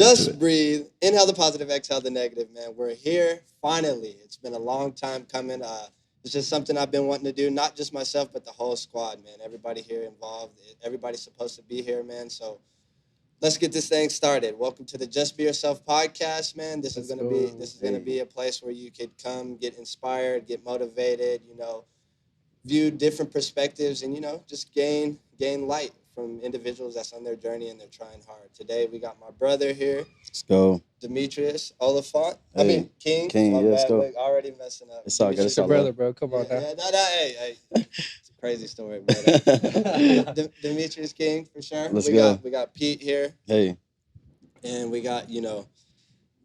Just breathe. Inhale the positive, exhale the negative, man. We're here finally. It's been a long time coming. It's just something I've been wanting to do, not just myself, but the whole squad, man. Everybody here involved. Everybody's supposed to be here, man. So let's get this thing started. Welcome to the Just Be Yourself podcast, man. This is gonna be a place where you could come, get inspired, get motivated, view different perspectives, and just gain light from individuals that's on their journey and they're trying hard. Today we got my brother here, Let's go. Demetrius Oliphant. Hey, King. King, My yeah, let's bad, go. look, already messing up. It's all good. Demetrius, It's all brother, good. bro. Come on now. Hey. It's a crazy story, but Demetrius King for sure. Let's we go. got Pete here, Hey, and we got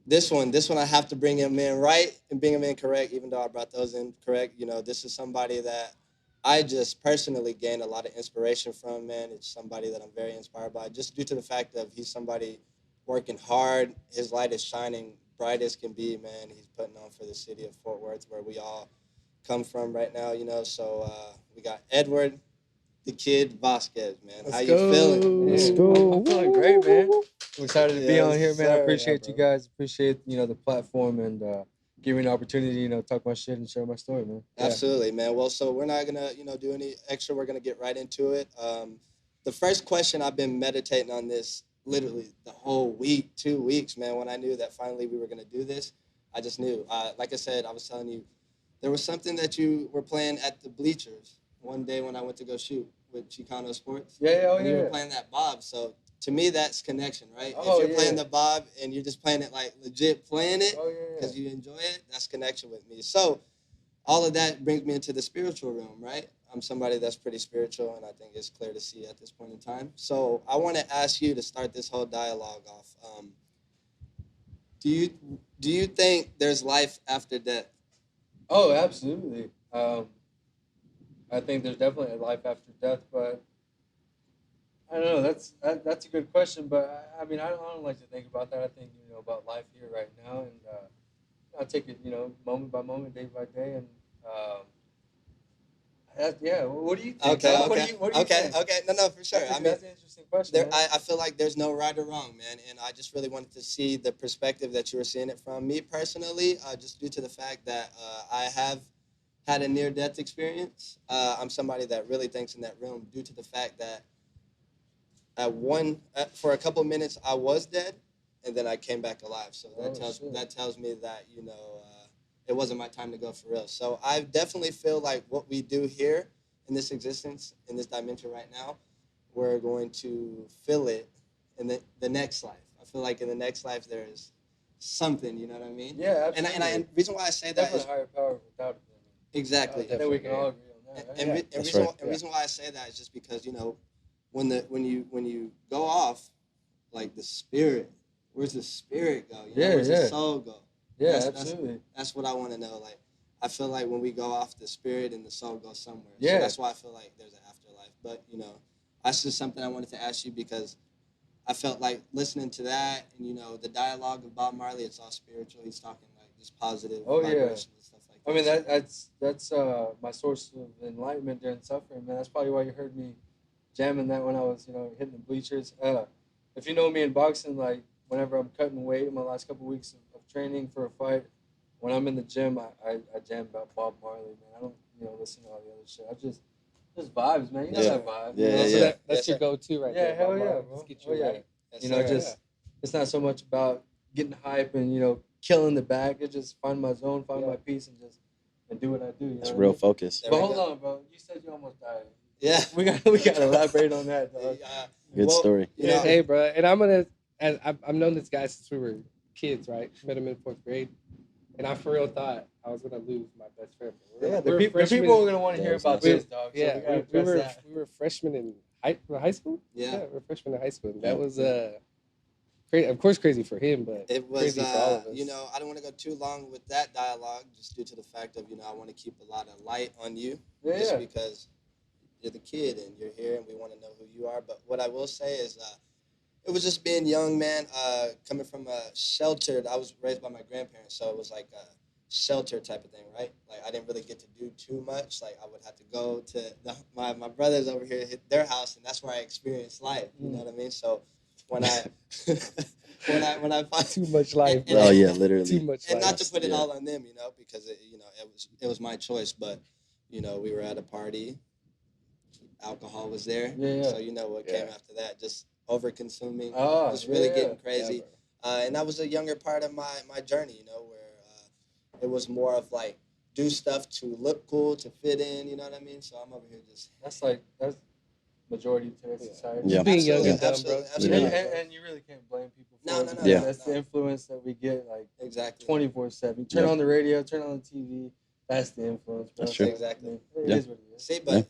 this one I have to bring him in right and bring him in correct, even though I brought those in correct. This is somebody that I just personally gained a lot of inspiration from, man. It's somebody that I'm very inspired by, just due to the fact that he's somebody working hard. His light is shining bright as can be, man. He's putting on for the city of Fort Worth, where we all come from right now, So we got Edward, the Kid Vasquez, man. How you feeling? Let's go. I'm feeling great, man. I'm excited to be on here, man. I sir. appreciate you guys. Appreciate the platform and giving me an opportunity, talk my shit and share my story, man. Yeah. Absolutely, man. Well, so we're not gonna, do any extra. We're gonna get right into it. The first question, I've been meditating on this literally the whole week, 2 weeks, man. When I knew that finally we were gonna do this, I just knew. Like I said, I was telling you, there was something that you were playing at the bleachers one day when I went to go shoot with Chicano Sports. And you were playing that bob. So to me, that's connection, right? Oh, if you're playing the bob and you're just playing it like legit playing it Oh, yeah. because you enjoy it, that's connection with me. So all of that brings me into the spiritual realm, right? I'm somebody that's pretty spiritual, and I think it's clear to see at this point in time. So I want to ask you to start this whole dialogue off. Do you think there's life after death? Oh, absolutely. I think there's definitely a life after death, but I don't know. That's a good question, but I mean, I don't like to think about that. I think about life here right now, and I take it moment by moment, day by day, and What do you think? Okay. What do you think? Okay. No, for sure. That's an interesting question. I feel like there's no right or wrong, man. And I just really wanted to see the perspective that you were seeing it from. Me personally, just due to the fact that I have had a near-death experience, I'm somebody that really thinks in that realm due to the fact that for a couple of minutes I was dead, and then I came back alive. So that tells me that it wasn't my time to go for real. So I definitely feel like what we do here in this existence, in this dimension right now, we're going to feel it in the next life. I feel like in the next life there's something, you know what I mean? Yeah, absolutely. And reason why I say that is definitely higher power without it. exactly. I think we can all agree on that. Right? And reason why I say that is just because when you go off, like the spirit, where's the spirit go? Where's the soul go? Yeah, absolutely. That's what I want to know. Like, I feel like when we go off, the spirit and the soul go somewhere. Yeah. So that's why I feel like there's an afterlife. But, that's just something I wanted to ask you because I felt like listening to that and, the dialogue of Bob Marley, it's all spiritual. He's talking like just positive vibration and stuff like that. I mean, that's my source of enlightenment during suffering, man. That's probably why you heard me jamming that when I was, hitting the bleachers. If you know me in boxing, like, whenever I'm cutting weight in my last couple of weeks of training for a fight, when I'm in the gym, I jam about Bob Marley, man. I don't listen to all the other shit. I just vibes, man. You know that vibe. Yeah. That's your go-to right there. Hell yeah, bro. Let's get you right. It's not so much about getting hype and killing the bag. It's just find my zone, find my peace, and do what I do. It's real focus. But hold on, bro. You said you almost died. Yeah. We got to elaborate on that, dog. Good story. Hey, bro, and I've known this guy since we were kids, right? Met him in 4th grade, and I for real thought I was gonna lose my best friend. The people are gonna want to hear about this, dog. So we were freshmen in high school. Yeah, we were freshmen in high school. And that was crazy. Of course, crazy for him, but it was crazy for all of us. I don't want to go too long with that dialogue, just due to the fact of I want to keep a lot of light on you, just because you're the kid and you're here, and we want to know who you are. But what I will say is. It was just being young, man, coming from a sheltered. I was raised by my grandparents, so it was like a shelter type of thing, right? Like I didn't really get to do too much. Like I would have to go to my brothers over here, hit their house, and that's where I experienced life. You know what I mean? So when I when I find Too much life. And- Oh and- yeah, Too literally. much and life. not to put it Yeah. all on them, because it was my choice, but we were at a party, alcohol was there, Yeah. so what came Yeah. after that, just over consuming, Ah, just really yeah. getting crazy, and that was a younger part of my journey, where it was more of like do stuff to look cool, to fit in, you know what I mean? So I'm over here just That's majority of today's society. Yeah. Just being young Absolutely, and dumb, bro. absolutely, Literally. And you really can't blame people for No, it no, no, because Yeah. that's the influence that we get like exactly. 24/7. Turn Yep. on the radio, turn on the TV. That's the influence, bro. That's true. So, Exactly. I mean, it Yeah. is what it is. See, but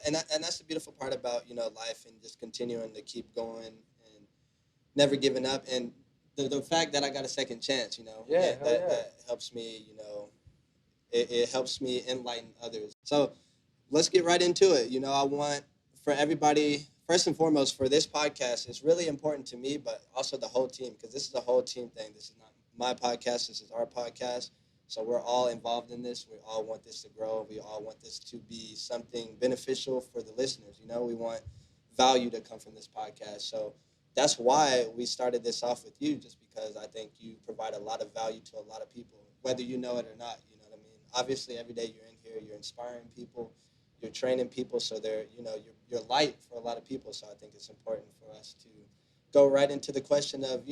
and that's the beautiful part about life and just continuing to keep going and never giving up, and the fact that I got a second chance, Yeah, hell yeah. that helps me, it helps me enlighten others. So let's get right into it. I want for everybody, first and foremost, for this podcast, it's really important to me, but also the whole team, because this is a whole team thing. This is not my podcast. This is our podcast. So we're all involved in this. We all want this to grow. We all want this to be something beneficial for the listeners. We want value to come from this podcast. So that's why we started this off with you, just because I think you provide a lot of value to a lot of people, whether you know it or not. You know what I mean? Obviously, every day you're in here, you're inspiring people, you're training people, so they're, you're light for a lot of people. So I think it's important for us to go right into the question of,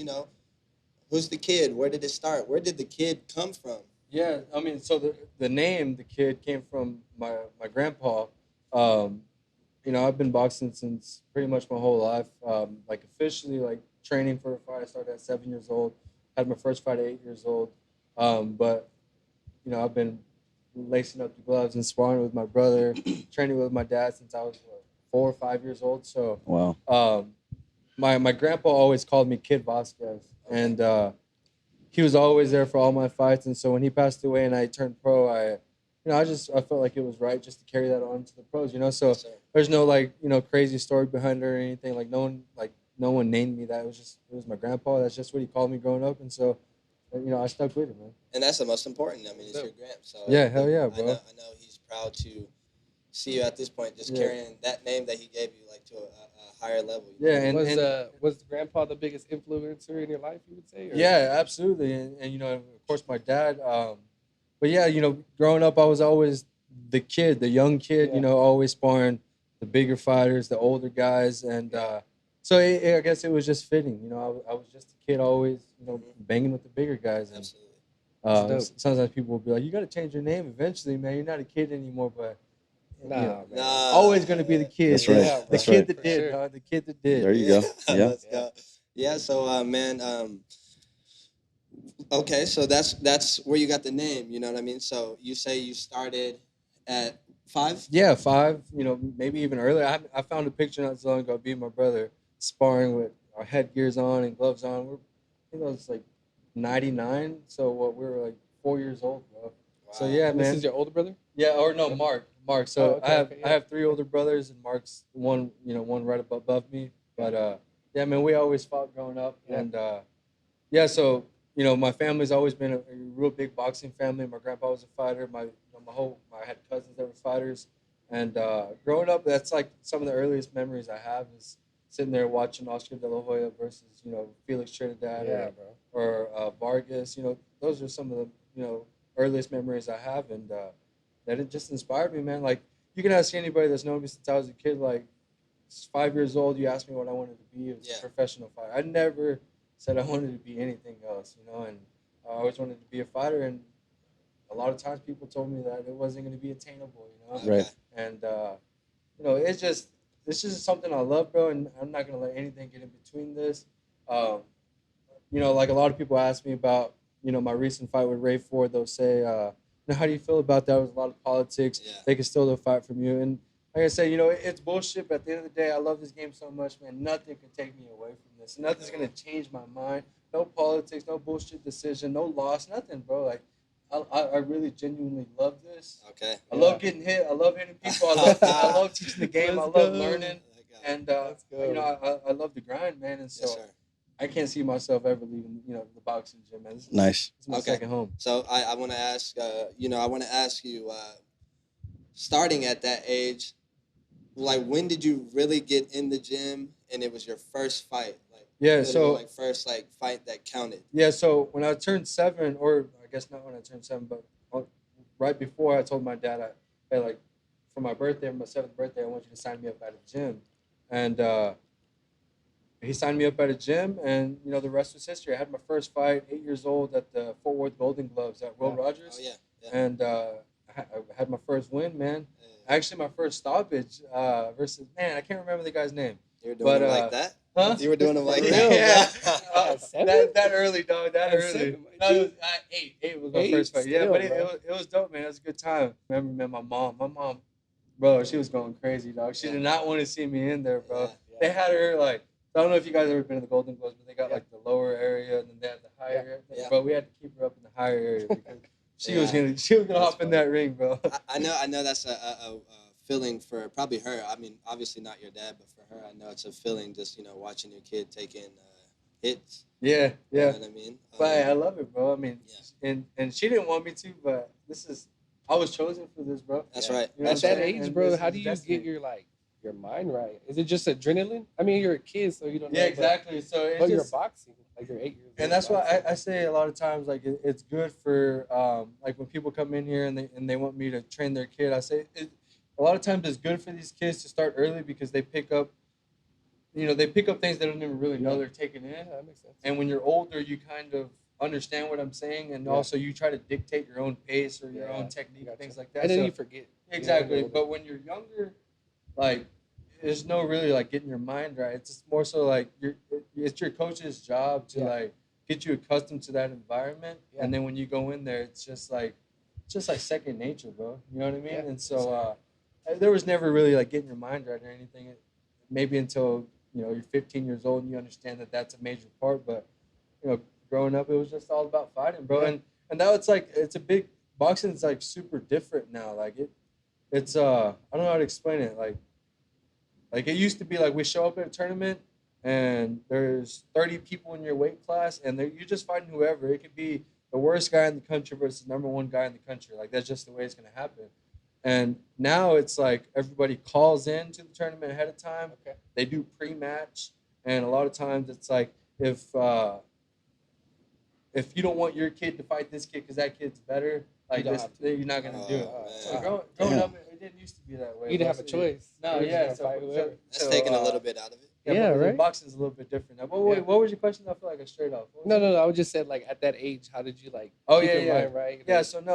who's the kid? Where did it start? Where did the kid come from? Yeah, I mean, so the name the kid came from my grandpa. I've been boxing since pretty much my whole life. Like officially, like training for a fight, I started at 7 years old. Had my first fight at 8 years old. But I've been lacing up the gloves and sparring with my brother, training with my dad since I was 4 or 5 years old. So Wow. my grandpa always called me Kid Vasquez, and he was always there for all my fights. And so when he passed away and I turned pro, I felt like it was right just to carry that on to the pros. So Yes, sir. there's no crazy story behind it or anything. No one named me that. It was my grandpa. That's just what he called me growing up, and so I stuck with it, man. And that's the most important. I mean, it's your grand. So Yeah, hell yeah, bro. I know he's proud to see you at this point, just carrying that name that he gave you, like to a higher level. Yeah, and was Grandpa the biggest influencer in your life, you would say? Or? Yeah, absolutely. And of course, my dad. But yeah, growing up, I was always the kid, the young kid. Yeah. Always sparring the bigger fighters, the older guys, and so I guess it was just fitting. I was just a kid, always banging with the bigger guys. And, Absolutely. sometimes people will be like, "You got to change your name eventually, man. You're not a kid anymore." But Nah, man. always gonna be the kid. That's right. Yeah, The That's kid right. that For did, sure. dog, the kid that did. There you go. Yeah. Let's go. Yeah. So, man. Okay. So that's where you got the name. You know what I mean? So you say you started at 5? Yeah, 5. Maybe even earlier. I found a picture not so long ago of me and my brother sparring with our headgears on and gloves on. I think it was like 99. So we were like 4 years old, bro. Wow. So yeah, And man. this is your older brother? Yeah, or no, Mark. So Oh, okay, I yeah. have 3 older brothers, and Mark's one right above me. But yeah, man, we always fought growing up, Yeah. and yeah, so my family's always been a real big boxing family. My grandpa was a fighter. I had cousins that were fighters, and growing up, that's like some of the earliest memories I have is sitting there watching Oscar De La Hoya versus Felix Trinidad Yeah, bro. or Vargas. Those are some of the earliest memories I have, and that it just inspired me, man. Like you can ask anybody that's known me since I was a kid. Like 5 years old, you asked me what I wanted to be. It was a professional fighter. I never said I wanted to be anything else, and I always wanted to be a fighter. And a lot of times people told me that it wasn't going to be attainable, Right. And it's just something I love, bro. And I'm not going to let anything get in between this. Like a lot of people ask me about my recent fight with Ray Ford. They'll say, how do you feel about that? There was a lot of politics. Yeah. They can steal the fight from you. And like I said, it's bullshit. But at the end of the day, I love this game so much, man. Nothing can take me away from this. Nothing's gonna change my mind. No politics, no bullshit decision, no loss, nothing, bro. Like, I really genuinely love this. Okay. I love getting hit. I love hitting people. I love teaching the game. I Let's love go. learning. And Let's go. I love the grind, man. And so Yes, sir. I can't see myself ever leaving, the boxing gym, man. This Nice. is my second home. So I want to ask, you, starting at that age, like when did you really get in the gym and it was your first fight? Like Yeah, Literally, so like first like fight that counted. yeah, so when I turned 7, or I guess not when I turned 7, but right before, I told my dad, hey, like for my birthday, my 7th birthday, I want you to sign me up at a gym, and he signed me up at a gym, and the rest was history. I had my first fight, 8 years old, at the Fort Worth Golden Gloves at Will Yeah. Oh Rogers, yeah, yeah. and I had my first win, man. Actually, my first stoppage versus, man, I can't remember the guy's name. You were doing But them like that? huh? You were doing them like For that? real, Yeah. bro? At 7? That early, dog. That At early. 7, No, my it G? was, eight. 8 was my 8? first fight. Yeah, Still, but bro. it was dope, man. It was a good time. Remember, man, my mom, bro, she was going crazy, dog. She Yeah. did not want to see me in there, bro. Yeah. They had her like, I don't know if you guys ever been to the Golden Gloves, but they got Yeah. like the lower area, and then they had the higher area. Yeah. Bro, we had to keep her up in the higher area because she was Yeah. gonna That's hop in funny. that ring, bro. I know that's a feeling for probably her. I mean, obviously not your dad, but for her, I know it's a feeling just watching your kid taking hits. Yeah, You yeah. know what I mean? But I love it, bro. I mean, Yeah. and she didn't want me to, but I was chosen for this, bro. That's Yeah. right. You know At That's what I'm that right. saying? age, And bro, this how is do you destiny. get your mind right? Is it just adrenaline? I mean, you're a kid, so you don't know. Yeah, exactly. So it's But you're just, boxing, like you're 8 years old. and that's why boxing. I say a lot of times, like it's good for like when people come in here and they want me to train their kid. I say a lot of times it's good for these kids to start early because they pick up, they pick up things they don't even really know Yeah. they're taking in. Yeah, that makes sense. And when you're older, you kind of understand what I'm saying, and Yeah. also you try to dictate your own pace or your Yeah, own technique, gotcha. things like that. And then So- you forget. Exactly. Yeah, But when you're younger, like there's no really like getting your mind right. It's just more so like it's your coach's job to Yeah. like get you accustomed to that environment. Yeah. And then when you go in there, it's just like second nature, bro. You know what I mean? Yeah. And so there was never really like getting your mind right or anything. Maybe until you're 15 years old and you understand that that's a major part. But growing up, it was just all about fighting, bro. Yeah. And now it's a big boxing is like super different now. Like it's I don't know how to explain it. Like it used to be like we show up at a tournament and there's 30 people in your weight class and you're just fighting whoever. It could be the worst guy in the country versus the #1 guy in the country. Like that's just the way it's gonna happen. And now it's like everybody calls in to the tournament ahead of time. Okay. They do pre-match, and a lot of times it's like if you don't want your kid to fight this kid because that kid's better, like don't this, have to. you're not gonna do it. Oh, So man. growing Damn. up, it didn't used to be that way. You didn't bro. have a choice. No, You're just yeah. gonna So, fight whoever. That's taking a little bit out of it. Yeah, but right? Boxing's a little bit different now. But Yeah. what was your question? I feel like I straight off. What was No, it? I would just said like at that age, how did you like Oh, keep yeah, your yeah. mind right? Yeah. So it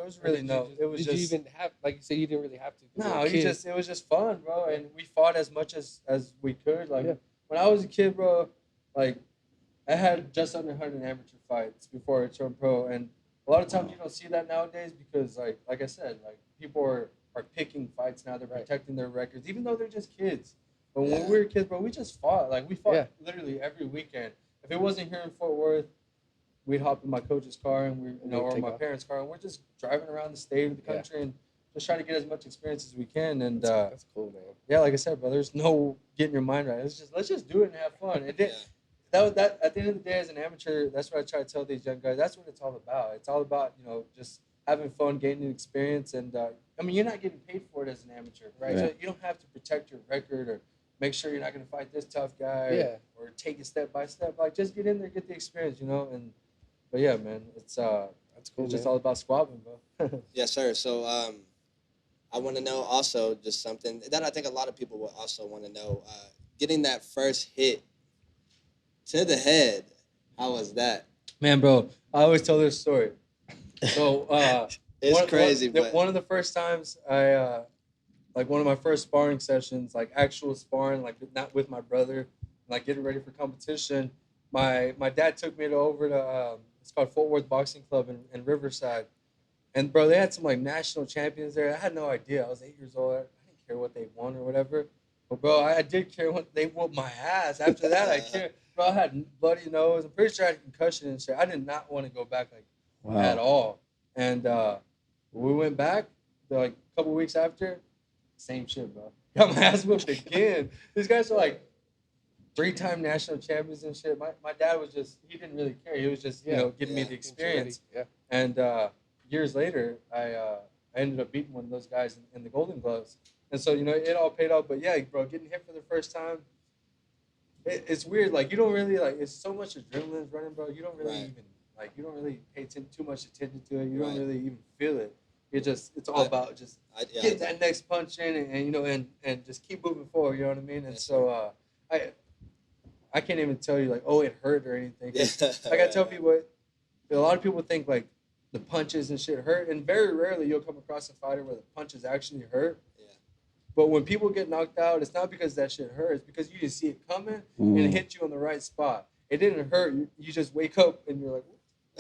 was Or really did you no. just- It was did just you even have, like you said, you didn't really have to? 'cause you were no. a kid. It was just fun, bro. And we fought as much as we could. Like Yeah. when I was a kid, bro. Like I had just under 100 amateur fights before I turned pro, and a lot of times you don't see that nowadays because, like I said, like people are picking fights now. They're Right. protecting their records, even though they're just kids. But Yeah. when we were kids, bro, we just fought. Like we fought Yeah. literally every weekend. If it wasn't here in Fort Worth, we'd hop in my coach's car and or take my off. parents' car, and we're just driving around the state of the Yeah. country and just trying to get as much experience as we can. And That's cool, man. yeah, like I said, bro, there's no getting your mind right. Let's just do it and have fun. It did. Yeah. That at the end of the day, as an amateur, that's what I try to tell these young guys. That's what it's all about. It's all about just having fun, gaining experience, and I mean, you're not getting paid for it as an amateur, right? Right. So you don't have to protect your record or make sure you're not going to fight this tough guy, Yeah. or take it step by step. Like just get in there, get the experience, And but yeah, man, it's That's cool, it's just man. all about squabbing, bro. Yes, sir. So I want to know also just something that I think a lot of people will also want to know. Getting that first hit to the head, how was that? Man, bro, I always tell this story. So It's crazy, but one of the first times I like one of my first sparring sessions, like actual sparring, like not with my brother, like getting ready for competition. My dad took me over to it's called Fort Worth Boxing Club in Riverside, and bro, they had some like national champions there. I had no idea. I was 8 years old. I didn't care what they won or whatever. But bro, I did care when they whooped my ass. After that, I cared. Bro, I had bloody nose. I'm pretty sure I had a concussion and shit. I did not want to go back at Wow. all. And we went back like a couple weeks after. Same shit, bro. Got my ass whooped again. These guys are like 3-time national champions and shit. My dad was he didn't really care. He was just giving me Yeah. the experience. Yeah. And years later, I ended up beating one of those guys in the Golden Gloves. And so it all paid off. But yeah, bro, getting hit for the first time, it's weird. Like you don't really like. It's so much adrenaline's running, bro. You don't really Right. even like. You don't really pay too much attention to it. You don't Right. really even feel it. It's all about just Yeah, get that next punch in, and you know, and just keep moving forward. You know what I mean? And Yes, so I can't even tell you like, oh, it hurt or anything. 'Cause, like I tell Right. people, a lot of people think like the punches and shit hurt, and very rarely you'll come across a fighter where the punches actually hurt. Yeah. But when people get knocked out, it's not because that shit hurt. It's because you didn't see it coming and it hit you on the right spot. It didn't hurt. You just wake up and you're like,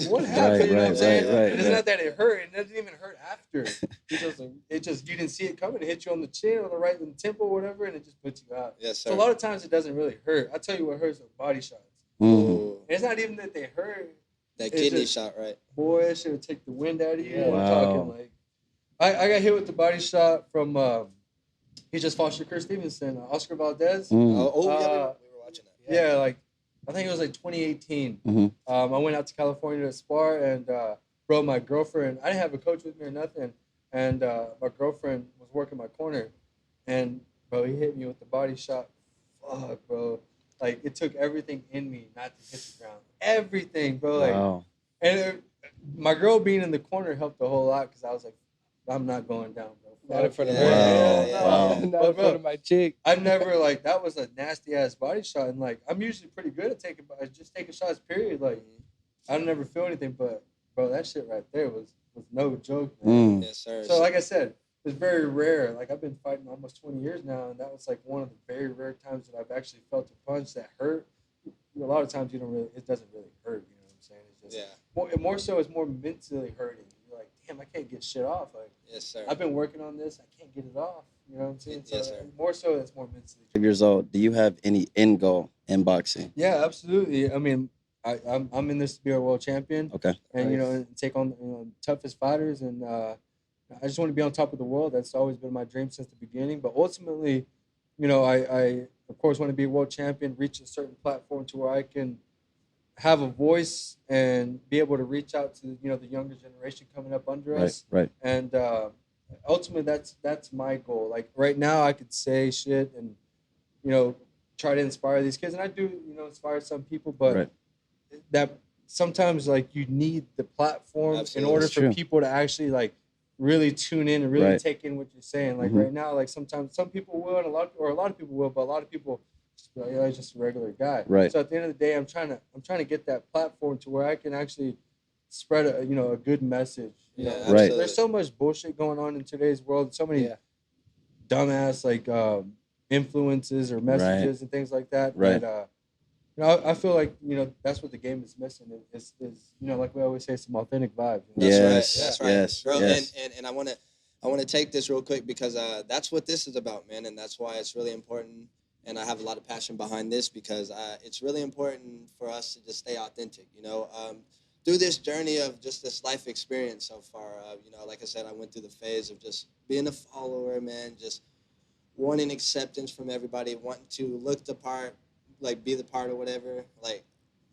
what happened? Right, You know what I'm right, saying? right, right, And it's right. not that it hurt. It doesn't even hurt after. You didn't see it coming. It hit you on the chin, on the right, in the temple, whatever, and it just puts you out. Yes, sir. So a lot of times it doesn't really hurt. I tell you what hurts are body shots. Ooh, And it's not even that they hurt. that It's kidney just- shot, right? Boy, that shit would take the wind out of you. Yeah. I'm Wow. talking like I got hit with the body shot from he just fought Shakur Stevenson, Oscar Valdez. Mm. Yeah, Uh, we were watching that. Yeah, like I think it was like 2018. Mhm. I went out to California to spar, and bro, my girlfriend, I didn't have a coach with me or nothing, and my girlfriend was working my corner, and bro, he hit me with the body shot. Fuck, bro, like it took everything in me not to hit the ground. Everything, bro. Like, Wow. and my girl being in the corner helped a whole lot because I was like, I'm not going down, bro. Not in front of Yeah, her. Wow. yeah, Wow. Not in But, front of my chick. I've never like that was a nasty ass body shot, and like I'm usually pretty good at just taking shots. Period. Like I don't never feel anything, but bro, that shit right there was no joke, man. Mm. Yes, sir. So like I said, it's very rare. Like I've been fighting almost 20 years now, and that was like one of the very rare times that I've actually felt a punch that hurt. A lot of times it doesn't really hurt. You know what I'm saying? It's just yeah. more so. It's more mentally hurting. You're like, damn, I can't get shit off. Like Yes, sir. I've been working on this. I can't get it off. You know what I'm saying? Yes, So sir. more so, it's more mentally. 5 years old. Do you have any end goal in boxing? Yeah, absolutely. I mean, I'm in this to be a world champion, Okay. and Nice. and take on toughest fighters, and I just want to be on top of the world. That's always been my dream since the beginning. But ultimately, I of course want to be a world champion, reach a certain platform to where I can have a voice and be able to reach out to the younger generation coming up under Right. us. Right. And ultimately, that's my goal. Like right now, I could say shit and try to inspire these kids, and I do inspire some people, but Right. that sometimes like you need the platform Absolutely. in order That's for true. people to actually like really tune in and really Right. take in what you're saying. Like Mhm. right now, like sometimes some people will, and a lot of people will, but a lot of people just be like, yeah, he's just a regular guy. Right. So at the end of the day, I'm trying to get that platform to where I can actually spread a good message. Yeah, Right. absolutely. There's so much bullshit going on in today's world. So many Yeah. dumbass like influences or messages and things like that. Right. That, I feel like that's what the game is missing. Is like we always say, some authentic vibes. That's Yes. right. That's right. Yes. Bro, Yes. and I want to take this real quick because that's what this is about, man, and that's why it's really important. And I have a lot of passion behind this because it's really important for us to just stay authentic. Through this journey of just this life experience so far, like I said, I went through the phase of just being a follower, man, just wanting acceptance from everybody, wanting to look the part, like be the part or whatever. Like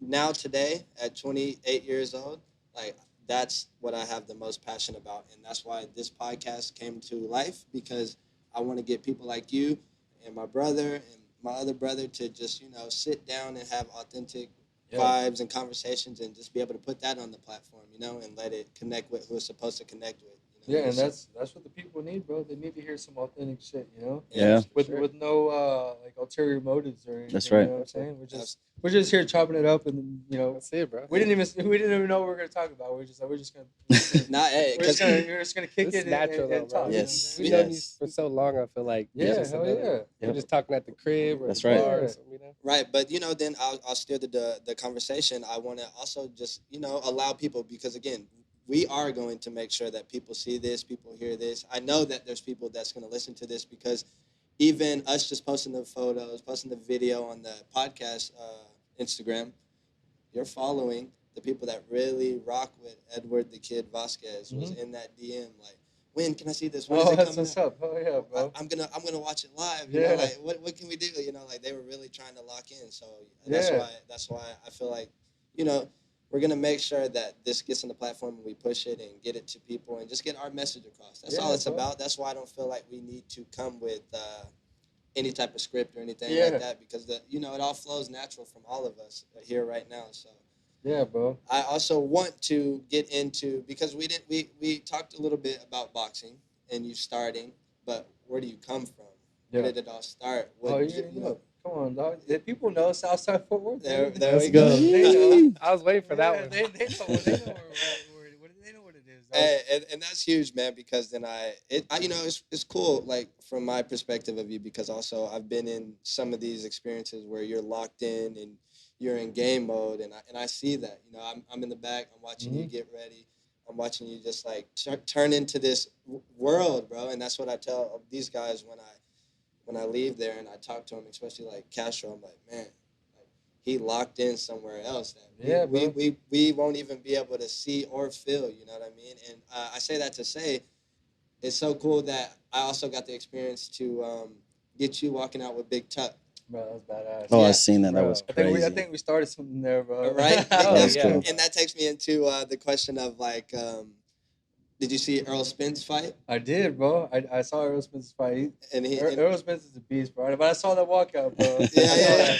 now today at 28 years old, like that's what I have the most passion about. And that's why this podcast came to life, because I want to get people like you and my brother and my other brother to just, sit down and have authentic vibes and conversations and just be able to put that on the platform, and let it connect with who it's supposed to connect with. Yeah, and that's what the people need, bro. They need to hear some authentic shit, Yeah. with no like ulterior motives or anything. That's right. You know what I'm saying? We're just here chopping it up, and That's it, bro. we didn't even know what we were gonna talk about. We're just gonna Not, hey, we're just gonna kick It's it natural, and though, bro. talk. Yes. We've You know what I'm known you Yes. for so long. I feel like saying? it's Yeah, just hell another- yeah. We're just talking at the crib or That's the right. bar or Yeah. something. right, but then I'll steer the conversation. I want to also just allow people, because again, we are going to make sure that people see this, people hear this. I know that there's people that's going to listen to this, because even us just posting the photos, posting the video on the podcast Instagram, you're following the people that really rock with Edward the Kid Vasquez was in that DM like, when can I see this? When is Oh, it that's coming what's out? up. Oh yeah, bro. I'm gonna watch it live. Yeah. Like what can we do? Like they were really trying to lock in. So that's Yeah. why I feel like, we're gonna make sure that this gets on the platform and we push it and get it to people and just get our message across. That's all Yeah, it's bro. about. That's why I don't feel like we need to come with any type of script or anything Yeah. like that, because it all flows natural from all of us here right now. So Yeah, bro. I also want to get into, because we talked a little bit about boxing and you starting, but where do you come from? Where Yeah. did it all start? Oh, you know. Come on, dog. Did people know Southside Fort Worth? There Let's we go. go. They know. I was waiting for that Yeah, one. they know where they know what it is. Dog. And that's huge, man, because then it's cool, like from my perspective of you, because also I've been in some of these experiences where you're locked in and you're in game mode, and I see that. I'm in the back, I'm watching you get ready, I'm watching you just like turn into this world, bro, and that's what I tell these guys when I leave there and I talk to them, especially like Castro. I'm like, man, like, he locked in somewhere else that Yeah, we, bro. we won't even be able to see or feel. You know what I mean? And I say that to say it's so cool that I also got the experience to get you walking out with Big Tuck. Bro, that's badass. Oh, Yeah. I seen that. That Bro, was I think crazy. I think we started something there, bro. Right? Oh, and, yeah. and that takes me into the question of like, did you see Earl Spence fight? I did, bro. I saw Errol Spence's fight. And Errol Spence is a beast, bro. But I saw that walkout, bro. yeah.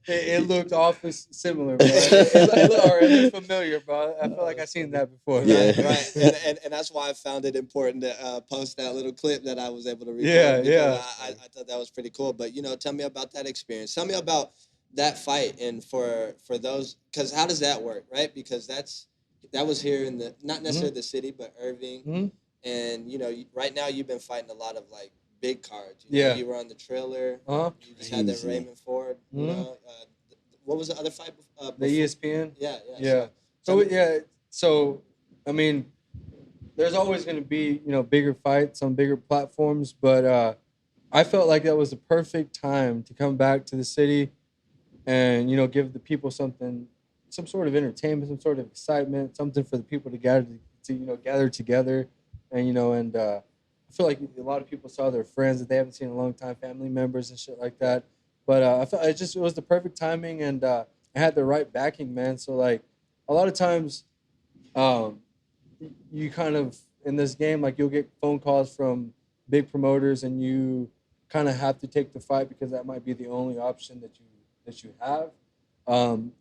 It looked awfully similar, bro. It looked familiar, bro. I feel like I've seen that before. Yeah. Right. And that's why I found it important to post that little clip that I was able to record. Yeah, because yeah. I thought that was pretty cool. But tell me about that experience. Tell me about that fight, and for those, because how does that work, right? Because that was here in the, not necessarily the city, but Irving. Mhm. And right now you've been fighting a lot of like big cards. Yeah. You were on the Trailer. Uh-huh. You just had the Crazy. Raymond Ford. What was the other fight? The Before? ESPN. Yeah. Yeah. So I mean, there's always going to be bigger fights on bigger platforms, but I felt like that was the perfect time to come back to the city and give the people something, some sort of entertainment, some sort of excitement, something for the people to gather together, and I feel like a lot of people saw their friends that they haven't seen in a long time, family members and shit like that. But I felt it was the perfect timing, and I had the right backing, man. So like a lot of times, um, you kind of in this game, like you'll get phone calls from big promoters, and you kind of have to take the fight because that might be the only option that you have.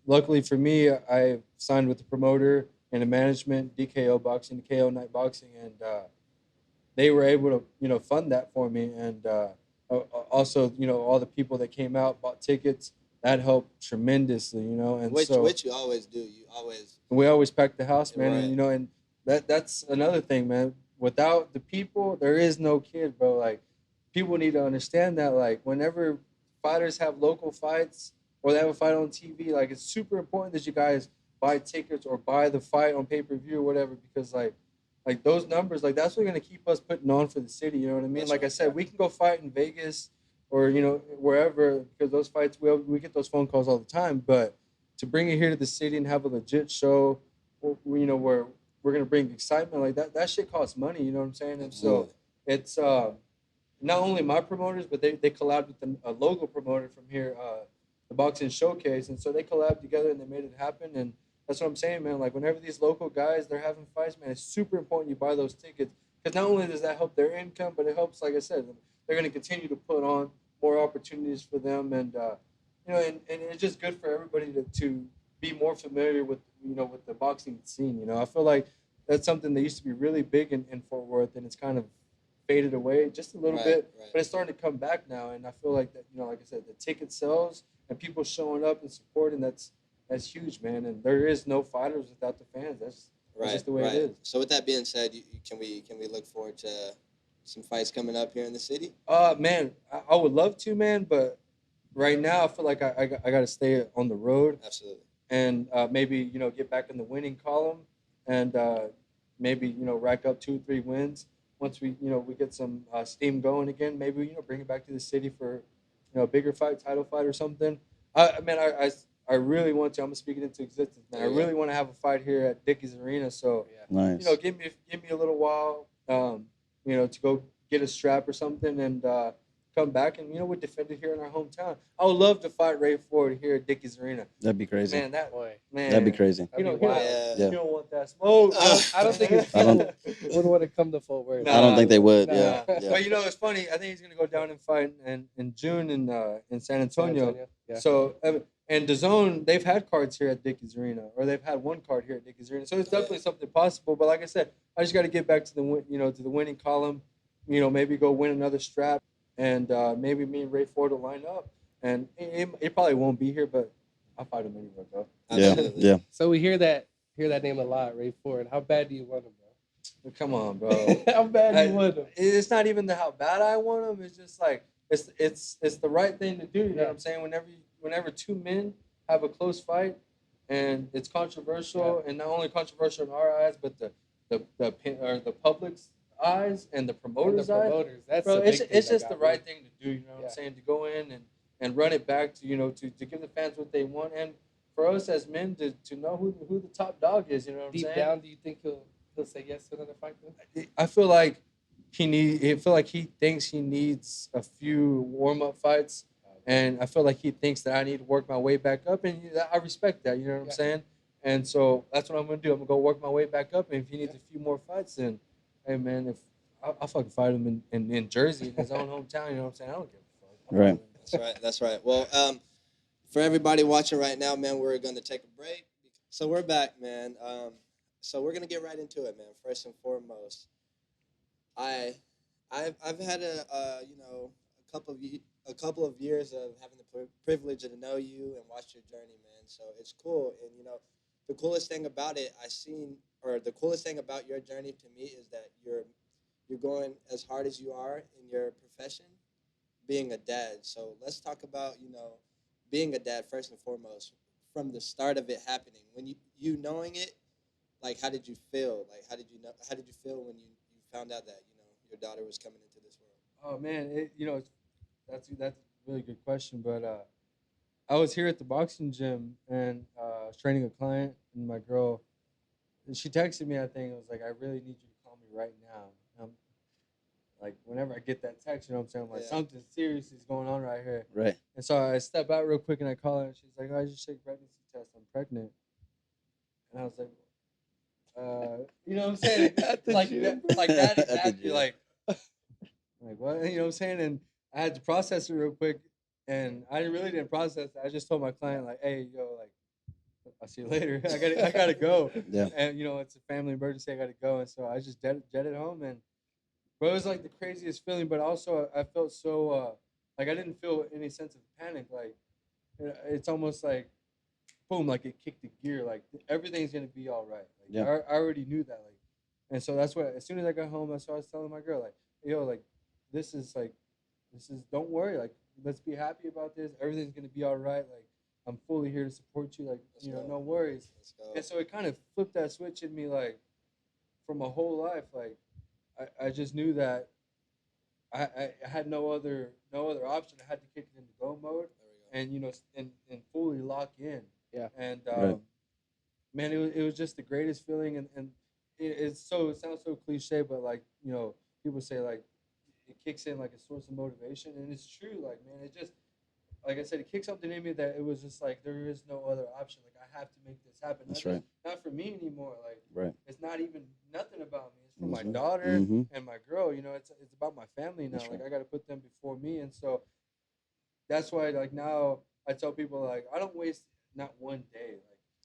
Luckily for me, I signed with the promoter and the management, DKO Boxing, DKO Night Boxing, and they were able to fund that for me, and also all the people that came out bought tickets, that helped tremendously, and Which so you always do. You always. we always pack the house, man, Right. and that's another thing, man. Without the people, there is no kid, bro. Like people need to understand that, like whenever fighters have local fights or they have a fight on TV, like it's super important that you guys buy tickets or buy the fight on pay-per-view or whatever, because like those numbers, like that's what's gonna keep us putting on for the city. You know what I mean? That's Like I right. said, we can go fight in Vegas or wherever, because those fights we get those phone calls all the time. But to bring it here to the city and have a legit show, where we're gonna bring excitement like that, that shit costs money. You know what I'm saying? And so it's not only my promoters, but they collabed with a local promoter from here, the Boxing Showcase, and so they collabed together and they made it happen. And that's what I'm saying, man. Like whenever these local guys they're having fights, man, it's super important you buy those tickets, because not only does that help their income, but it helps, like I said, they're going to continue to put on more opportunities for them, and and it's just good for everybody to be more familiar with with the boxing scene. I feel like that's something that used to be really big in Fort Worth, and it's kind of faded away just a little bit, Right. but it's starting to come back now, and I feel like that like I said, the ticket sales and people showing up and supporting, that's huge, man. And there is no fighters without the fans. That's just the way it is. So with that being said, can we look forward to some fights coming up here in the city? Man, I would love to, man, but right now I feel like I got to stay on the road Absolutely. and maybe get back in the winning column, and maybe rack up 2 or 3 wins. Once we we get some steam going again, maybe bring it back to the city for a bigger fight, title fight or something. I really want to. I'm gonna speak it into existence, man. I really want to have a fight here at Dickies Arena. So Nice. give me a little while, to go get a strap or something, and come back and we defend it here in our hometown. I would love to fight Ray Ford here at Dickies Arena. That'd be crazy. Man, Boy, That'd be crazy. that'd be wild. Yeah. You don't want that smoke. I don't think his I don't- people would want to come to Fort Worth. I don't think they would. Nah. Yeah. But Yeah. it's funny. I think he's gonna go down and fight in June in San Antonio. Yeah. So and DAZN, they've had cards here at Dickies Arena, or they've had one card here at Dickies Arena. So it's definitely something possible. But like I said, I just got to get back to the winning column. Maybe go win another strap, and maybe me and Ray Ford will line up. And it probably won't be here, but I'll fight him anyway, bro. Yeah. Absolutely. Yeah. So we hear that name a lot, Ray Ford. How bad do you want him, bro? Come on, bro. How bad do you want him? It's not even how bad I want him. It's just like it's the right thing to do. You know what I'm saying? Whenever two men have a close fight, and it's controversial, and not only controversial in our eyes, but the public's eyes and the promoters' eyes. That's Bro, the big thing it's that just got the me. right thing to do. You know what I'm saying? To go in and run it back to give the fans what they want, and for us as men to know who the top dog is. You know what I'm Deep saying? down, do you think he'll say yes to another fight? Then? I feel like he thinks he needs a few warm-up fights, and I feel like he thinks that I need to work my way back up, and I respect that. You know what I'm saying? And so that's what I'm gonna do. I'm gonna go work my way back up, and if he needs a few more fights, then hey man, if I'll fucking fight him in Jersey, in his own hometown. You know what I'm saying? I don't give a fuck. Right. That's right. Well, for everybody watching right now, man, we're going to take a break. So we're back, man. So we're going to get right into it, man. First and foremost, I've had a couple of years of having the privilege to know you and watch your journey, man. So it's cool, and the coolest thing about it the coolest thing about your journey to me is that you're going as hard as you are in your profession, being a dad. So let's talk about being a dad first and foremost, from the start of it happening, when you knowing it. Like, how did you feel? Like, how did you feel when you found out that your daughter was coming into this world? Oh man, that's a really good question. But I was here at the boxing gym, and I was training a client, and my girl, she texted me. I think it was like, I really need you to call me right now. And I'm like, whenever I get that text, you know what I'm saying? I'm like, something serious is going on right here. Right. And so I step out real quick and I call her, and she's like, "Oh, I just took a pregnancy test. I'm pregnant." And I was like, you know what I'm saying? like that exactly. Like what? You know what I'm saying? And I had to process it real quick, and I really didn't process it. I just told my client, like, "Hey, like, I'll see you later. I gotta go." Yeah. And it's a family emergency. I gotta go. And so I just jetted home, and but it was like the craziest feeling. But also I felt so like I didn't feel any sense of panic. Like it's almost like boom, like it kicked the gear. Like everything's gonna be all right. Like Yeah. I already knew that. Like, and so that's what. As soon as I got home, that's what I was telling my girl. Like, like this is don't worry. Like, let's be happy about this. Everything's gonna be all right. Like, I'm fully here to support you. Like, no worries. Let's go. And so it kind of flipped that switch in me, like, for my whole life. Like, I just knew that I had no other option. I had to kick it into go mode, There we go. and fully lock in. Yeah. And Right. man, it was just the greatest feeling, and it sounds so cliche, but like people say like it kicks in like a source of motivation, and it's true. Like, man, it just, like I said, it kicked something in me that it was just like there is no other option. Like, I have to make this happen. That's right. Not for me anymore. Like, Right. it's not even nothing about me. It's for my Mhm. daughter Mhm. and my girl. It's about my family now. That's Like, right. I got to put them before me, and so that's why like now I tell people like I don't waste not one day.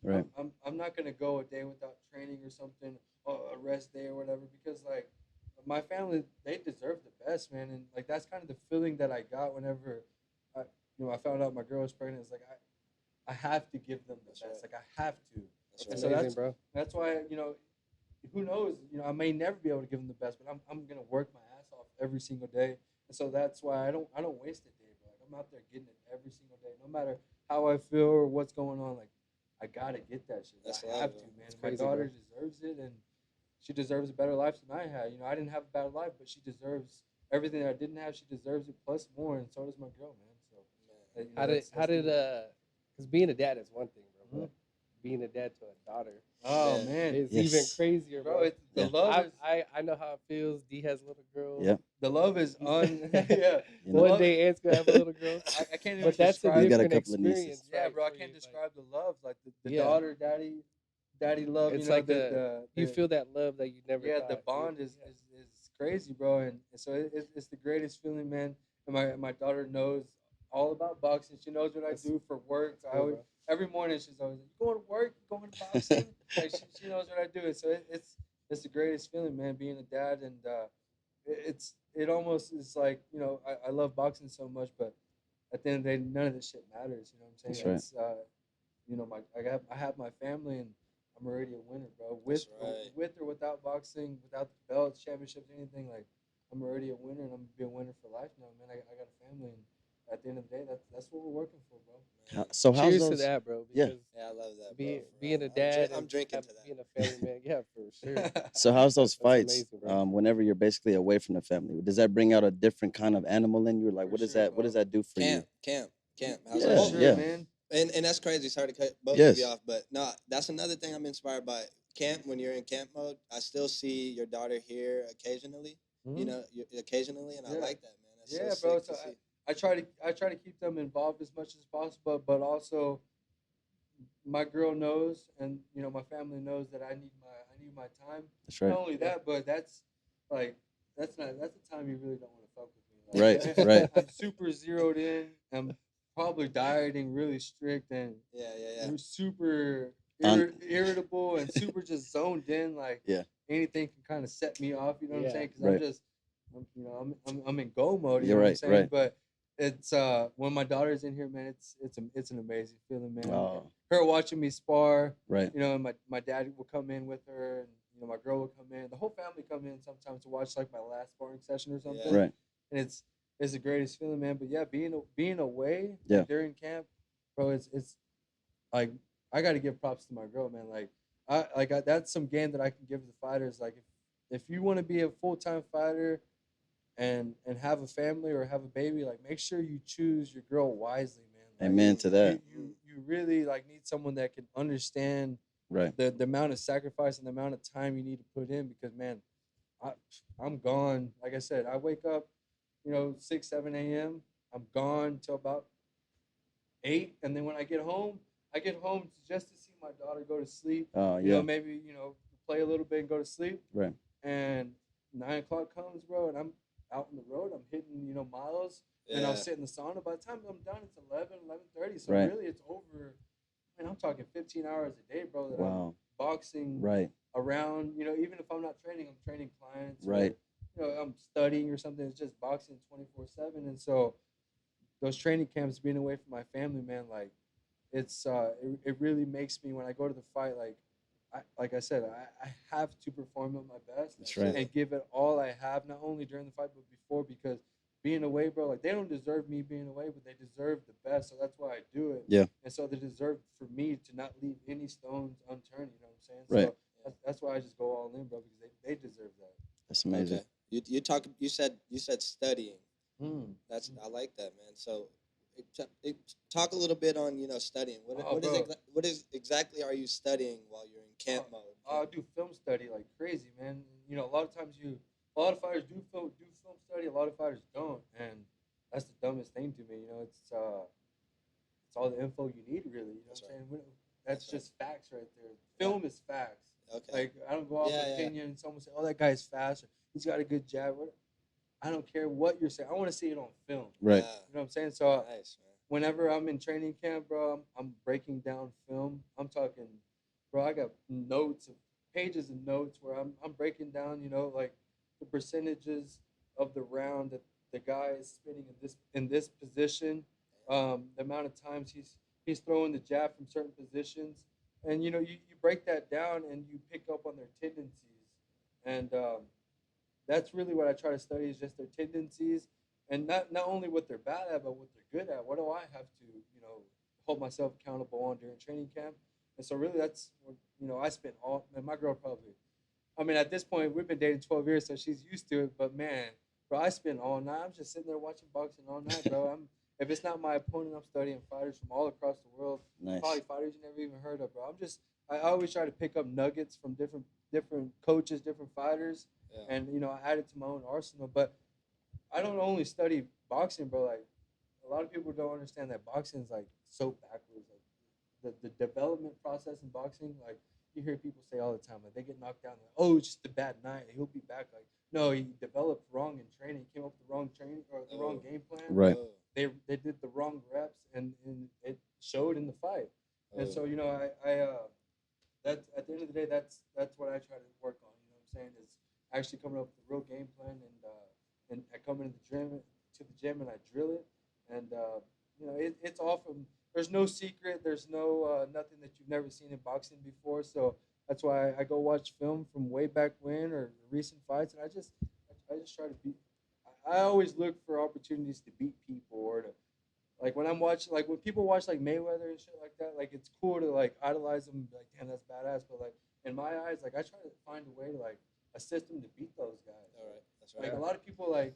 Like, Right. I'm not gonna go a day without training or something, or a rest day or whatever, because like my family, they deserve the best, man. And like that's kind of the feeling that I got whenever I found out my girl was pregnant. It's like I have to give them the That's best. right. Like, I have to. That's And right. so Amazing, bro. that's why who knows, I may never be able to give them the best, but I'm gonna work my ass off every single day. And so that's why I don't waste a day, bro. Like, I'm out there getting it every single day, no matter how I feel or what's going on. Like, I gotta get that shit. That's I have to, love, man. It's My crazy, daughter bro. deserves it, and she deserves a better life than I had. I didn't have a better life, but she deserves everything that I didn't have. She deserves it plus more, and so does my girl, man. So Man. How did because being a dad is one thing, bro. Mhm. But being a dad to a daughter, Oh Yeah. man, It's Yes. even crazier, bro, bro. it's, the Yeah. love is I know how it feels. D has a little girl. Yep. the love is yeah. You The know, One love, day Ant's gonna have a little girl. I can't even But that's a he's describe. got a different couple of nieces. experience, Yeah, right? bro, I For can't you. Like, describe the love, like the yeah, daughter, daddy love. You it's know, like you feel that love that you never yeah, thought. the bond is crazy, bro, and so it's the greatest feeling, man. And my daughter knows all about boxing. She knows what I That's do for work. That's cool, bro. Every morning she's always like, "You going to work? You going to boxing?" Like she knows what I do. And so it's the greatest feeling, man, being a dad. And it almost is like, I love boxing so much, but at the end of the day, none of this shit matters. You know what I'm That's saying? right. It's I have my family, and I'm already a winner, bro. That's right. With or without boxing, without the belts, championships, anything, like I'm already a winner, and I'm gonna be a winner for life now, man. I got a family, and at the end of the day, that's what we're working for, bro. So how's Cheers to those? that, bro. Yeah. Because Yeah, I love that, bro. being for being real. a dad I'm and drinking to that. being a family man, yeah, for sure. So how's those That's fights? amazing, bro. Whenever you're basically away from the family, does that bring out a different kind of animal in you? Like, For what does sure, that? What does bro. that do for you? Camp. How's Yeah, For that? sure, yeah. man. And that's crazy. Sorry to cut both of Yes. you off, but no, that's another thing I'm inspired by. Camp, when you're in camp mode, I still see your daughter here occasionally. Mhm. Occasionally, and I Yeah. like that, man. That's Yeah, so bro. sick So to see. I try to keep them involved as much as possible, but also my girl knows, and my family knows that I need my time. That's right. Not only that, but like that's the time you really don't want to fuck with me. Right, Like, right. I'm super zeroed in. I'm probably dieting really strict and Yeah. super On. irritable and super just zoned in. Like Yeah. anything can kind of set me off. You know what I'm Yeah. saying? Because Right. I'm in go mode. You You're know what I'm right, saying? right. But it's when my daughter's in here, man. It's an amazing feeling, man. Oh, Her watching me spar, right. and my dad will come in with her, and my girl will come in. The whole family come in sometimes to watch like my last sparring session or something. Right. And it's the greatest feeling, man. But yeah, being away Yeah. during camp, bro, it's like I got to give props to my girl, man. Like that's some game that I can give the fighters. Like if you want to be a full-time fighter and have a family or have a baby, like make sure you choose your girl wisely, man. Like, Amen to that. you really like need someone that can understand Right. the amount of sacrifice and the amount of time you need to put in, because man, I'm gone. Like I said, I wake up, 6 7 a.m. I'm gone till about 8, and then when I get home just to see my daughter go to sleep. Oh, yeah. Maybe play a little bit and go to sleep. Right. And 9 o'clock comes, bro, and I'm out on the road. I'm hitting miles, and I'll sit in the sauna. By the time I'm done, it's 11:30. So Right. really, it's over. And I'm talking 15 hours a day, bro. That I'm Wow. boxing Right. around. Even if I'm not training, I'm training clients. Right. Or, I'm studying or something. It's just boxing 24/7. And so those training camps, being away from my family, man, like it really makes me, when I go to the fight, like I said, I have to perform at my best. That's right. And give it all I have, not only during the fight but before, because being away, bro, like they don't deserve me being away, but they deserve the best. So that's why I do it. Yeah. And so they deserve for me to not leave any stones unturned. You know what I'm saying? Right. So that's why I just go all in, bro, because they deserve that. That's amazing. Okay. You said studying. I like that, man. So talk a little bit on studying. What is exactly are you studying while you're in camp mode? I do film study like crazy, man. A lot of times a lot of fighters do film study. A lot of fighters don't, and that's the dumbest thing to me. It's all the info you need, really. You know what I'm saying? That's just facts right there. Film is facts. Okay. Like I don't go off opinion. And someone say, "Oh, that guy's fast," or "He's got a good jab." I don't care what you're saying. I want to see it on film. Right. You know what I'm saying? So Nice, man. whenever I'm in training camp, bro, I'm breaking down film. I'm talking, bro, I got pages of notes where I'm breaking down, like the percentages of the round that the guy is spinning in this position, the amount of times he's throwing the jab from certain positions, and you break that down and you pick up on their tendencies, and that's really what I try to study, is just their tendencies, and not only what they're bad at, but what they're good at. What do I have to, hold myself accountable on during training camp? And so really that's what, I spent all, and my girl probably, I mean, at this point, we've been dating 12 years, so she's used to it, but man, bro, I spend all night. I'm just sitting there watching boxing all night, bro. If it's not my opponent, I'm studying fighters from all across the world. Nice. Probably fighters you never even heard of, bro. I always try to pick up nuggets from different coaches, different fighters, Yeah. and I add it to my own arsenal. But I don't only study boxing, bro. Like a lot of people don't understand that boxing is like so backwards. Like the development process in boxing, like you hear people say all the time, like they get knocked down. Like, oh, it's just a bad night. He'll be back. Like, no, he developed wrong in training. He came up with the wrong training or the wrong game plan. Right. They did the wrong reps, and it showed in the fight. And so I that's at the end of the day, that's what I try to work on. You know what I'm saying? Is actually coming up with a real game plan, and I come into the gym and I drill it, and it's all from. There's no secret. There's no nothing that you've never seen in boxing before. So that's why I go watch film from way back when or recent fights, and I just try to beat. I always look for opportunities to beat people or to like when I'm watching, like when people watch like Mayweather and shit like that, like it's cool to like idolize them, like damn that's badass. But like in my eyes, like I try to find a way to like assist them to beat those guys. All right, that's right. Like a lot of people like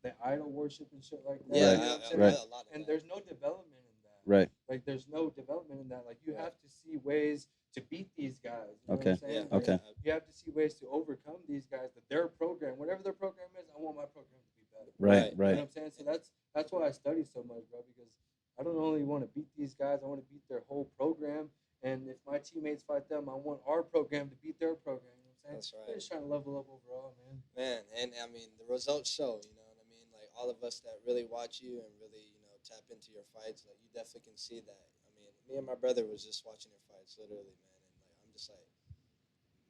they idol worship and shit like that. Yeah, you know what I'm saying? right. a lot of And that. there's no development in that. Right. Like there's no development in that. Like you Right. have to see ways to beat these guys. You know Okay. What I'm saying? Yeah, Okay. You have to see ways to overcome these guys. That their program, whatever their program is, I want my program to be better. Right. You know what I'm saying? So that's why I study so much, bro. Because I don't only want to beat these guys, I want to beat their whole program. And if my teammates fight them, I want our program to beat their program. You know what I'm saying? That's right. We're just trying to level up overall, man. Man, and I mean the results show. You know what I mean? Like all of us that really watch you and really tap into your fights, like you definitely can see that. I mean, me and my brother was just watching your fights, literally, man, and like I'm just like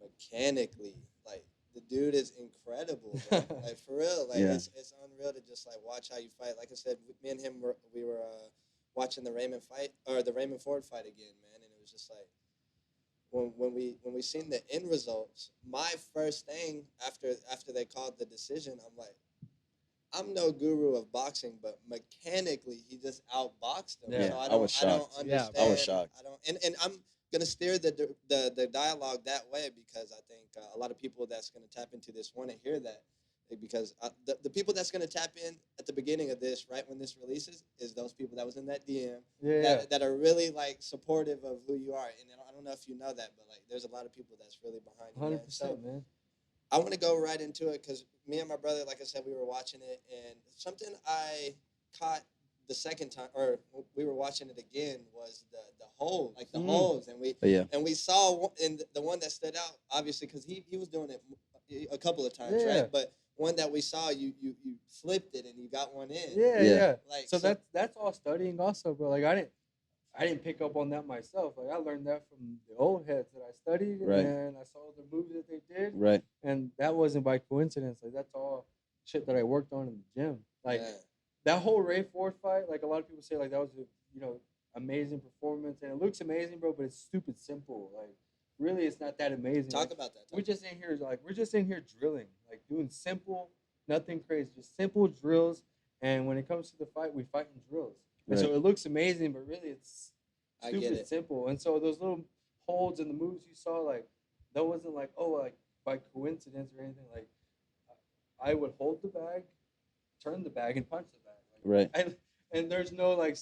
mechanically, like the dude is incredible, bro. Like for real, like Yeah. it's unreal to just like watch how you fight. Like I said, me and him we were watching the Raymond Ford fight again, man, and it was just like when we seen the end results. My first thing after they called the decision, I'm like, I'm no guru of boxing, but mechanically he just outboxed him. Yeah, So I was I don't shocked. understand. I was shocked. I don't, and I'm gonna steer the dialogue that way because I think a lot of people that's gonna tap into this want to hear that. Because the people that's gonna tap in at the beginning of this, right when this releases, is those people that was in that DM that are really like supportive of who you are. And I don't know if you know that, but like there's a lot of people that's really behind you. 100%, Man. So, man. I want to go right into it because me and my brother, like I said, we were watching it, and something I caught the second time, or we were watching it again, was the holds, like the holds, and we saw in the one that stood out, obviously, because he was doing it a couple of times, right? But one that we saw, you flipped it and you got one in. Yeah. Like So that's all studying also, bro. Like I didn't pick up on that myself. Like I learned that from the old heads that I studied, Right. and I saw the moves that they did, Right. and that wasn't by coincidence. Like that's all shit that I worked on in the gym. Like yeah. that whole Ray Ford fight. Like a lot of people say, like that was a amazing performance, and it looks amazing, bro. But it's stupid simple. Like really, it's not that amazing. Talk Like, about that. we're just in here drilling, like doing simple, nothing crazy, just simple drills. And when it comes to the fight, we fight in drills. And so Right. it looks amazing, but really it's I get stupid it. simple. And so those little holds and the moves you saw, like that wasn't like like by coincidence or anything. Like I would hold the bag, turn the bag, and punch the bag. Like, Right. and there's no like,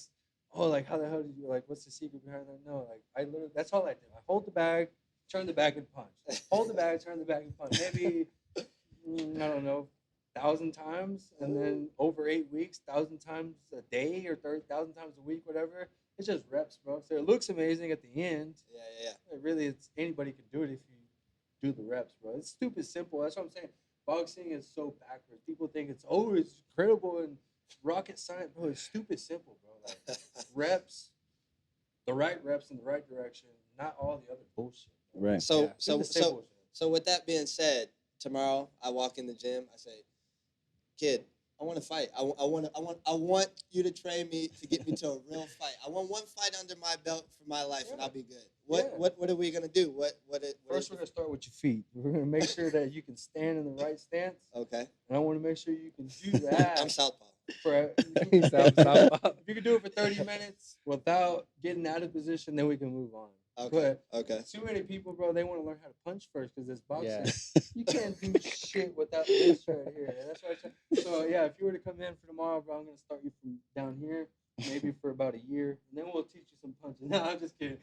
like how the hell did you like? What's the secret behind that? No, like I literally that's all I did. I hold the bag, turn the bag, and punch. Hold the bag, turn the bag, and punch. Maybe I don't know. 1,000 times, and then over 8 weeks, 1,000 times a day or 30,000 times a week, whatever. It's just reps, bro. So it looks amazing at the end. Yeah. Really, it's anybody can do it if you do the reps, bro. It's stupid simple. That's what I'm saying. Boxing is so backwards. People think it's incredible and rocket science, bro. It's stupid simple, bro. Like reps, the right reps in the right direction, not all the other bullshit. Right. So Stupid simple shit. So with that being said, tomorrow I walk in the gym. I say, kid, I want to fight. I want you to train me to get me to a real fight. I want one fight under my belt for my life, and I'll be good. What are we gonna do? First, we're gonna start with your feet. We're gonna make sure that you can stand in the right stance. Okay. And I want to make sure you can do that. I'm southpaw. If you can do it for 30 minutes without getting out of position, then we can move on. Okay. But Okay. too many people, bro, they want to learn how to punch first because it's boxing. Yeah. You can't do shit without this right here. And that's why so yeah, if you were to come in for tomorrow, bro, I'm gonna start you from down here. maybe for about a year, and then we'll teach you some punching. No, I'm just kidding.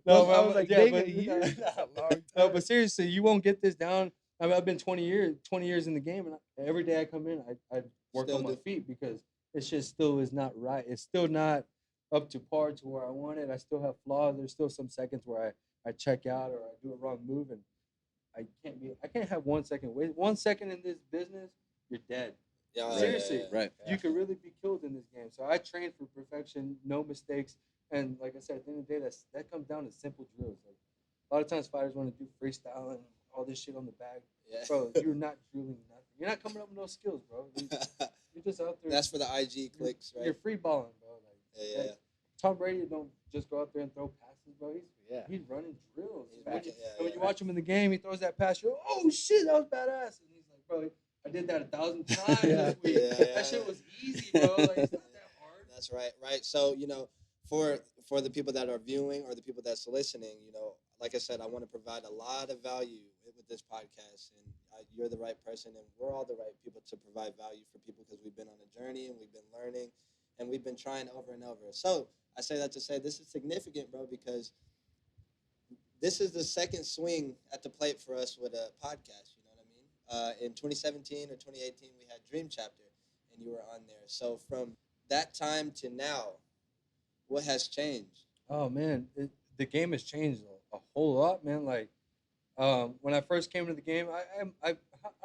Well, I was but- like, yeah, dang, but a year? That's a long no, time. but seriously, you won't get this down. I mean, I've been 20 years in the game, and every day I come in, I work Still on my do. feet because it's just still is not right. It's still not up to par to where I want it. I still have flaws. There's still some seconds where I check out or I do a wrong move, and I can't have 1 second wait. 1 second in this business, you're dead. Yeah, Seriously, Right. you could really be killed in this game. So I train for perfection, no mistakes, and like I said, at the end of the day, that comes down to simple drills. Like a lot of times, fighters want to do freestyle and all this shit on the bag, Yeah. bro. You're not drilling nothing. You're not coming up with no skills, bro. You're just out there. That's for the IG clicks, right? You're free balling, bro. Yeah. Like, Tom Brady don't just go out there and throw passes, bro. He's running drills. He's And making- when you watch him in the game, he throws that pass. You're like, oh shit, that was badass. And he's like, bro, I did that 1,000 times this week. That shit was easy, bro. Like it's not that hard. That's right. So for the people that are viewing or the people that's listening, like I said, I want to provide a lot of value with this podcast, and you're the right person, and we're all the right people to provide value for people because we've been on a journey and we've been learning, and we've been trying over and over. So I say that to say this is significant, bro, because this is the second swing at the plate for us with a podcast. You know what I mean? In 2017 or 2018, we had Dream Chapter, and you were on there. So from that time to now, what has changed? Oh man, the game has changed a whole lot, man. Like when I first came to the game, I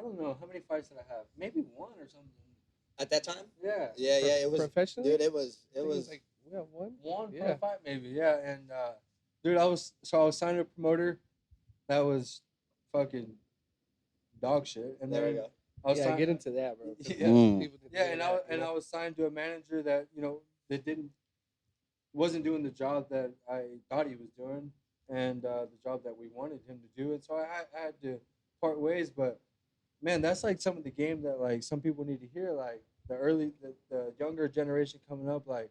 don't know how many fights did I have? Maybe one or something. At that time? Yeah. Yeah, it was. Professionally? Dude, it was. I It think was. like, we have one. One Yeah. pro fight maybe, yeah. And dude, I was signed to a promoter that was fucking dog shit. And There we then go. I was Yeah, signed, get into that, bro. 'cause Yeah. people need to yeah, hear and that, I was signed to a manager that that wasn't doing the job that I thought he was doing, and the job that we wanted him to do. And so I had to part ways. But man, that's like some of the game that like some people need to hear. Like the younger generation coming up, like